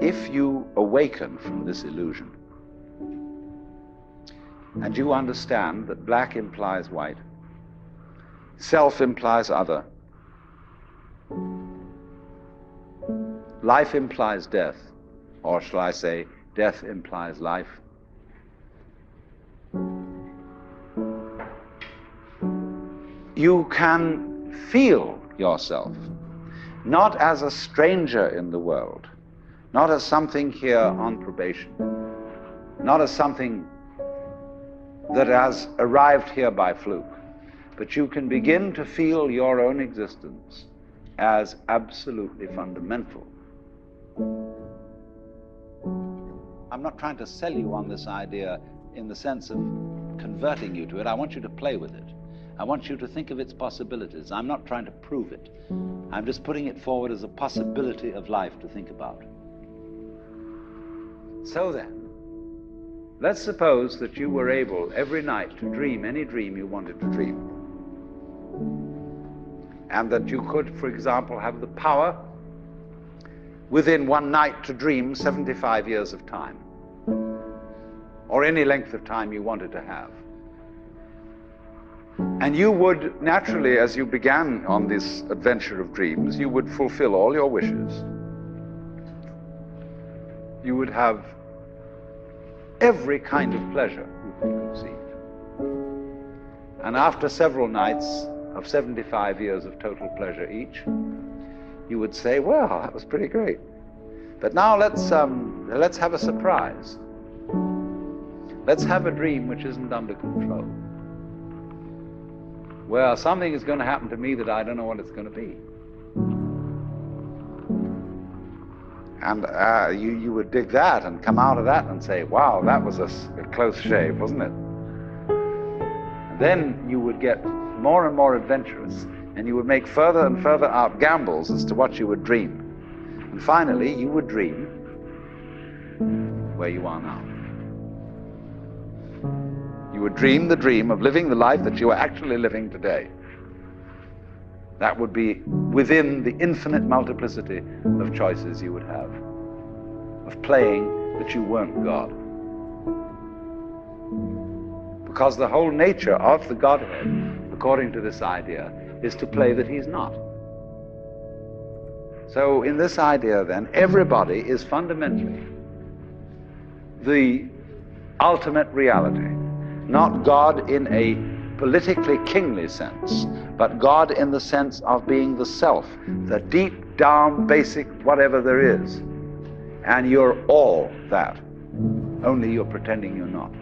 if you awaken from this illusion, and you understand that black implies white, self implies other, life implies death, or shall I say, death implies life, you can feel yourself not as a stranger in the world, not as something here on probation, not as something that has arrived here by fluke, but you can begin to feel your own existence as absolutely fundamental. I'm not trying to sell you on this idea in the sense of converting you to it. I want you to play with it. I want you to think of its possibilities. I'm not trying to prove it. I'm just putting it forward as a possibility of life to think about. So then, let's suppose that you were able every night to dream any dream you wanted to dream. And that you could, for example, have the power within one night to dream 75 years of time, or any length of time you wanted to have. And you would naturally, as you began on this adventure of dreams, you would fulfill all your wishes. You would have every kind of pleasure you could conceive. And after several nights of 75 years of total pleasure each, you would say, well, that was pretty great. But now let's have a surprise. Let's have a dream which isn't under control. Well, something is going to happen to me that I don't know what it's going to be. And you would dig that and come out of that and say, wow, that was a close shave, wasn't it? And then you would get more and more adventurous, and you would make further and further out gambles as to what you would dream. And finally, you would dream where you are now. You would dream the dream of living the life that you are actually living today. That would be within the infinite multiplicity of choices you would have, of playing that you weren't God. Because the whole nature of the Godhead, according to this idea, is to play that he's not. So in this idea then, everybody is fundamentally the ultimate reality. Not God in a politically kingly sense, but God in the sense of being the self, the deep down basic whatever there is. And you're all that, only you're pretending you're not.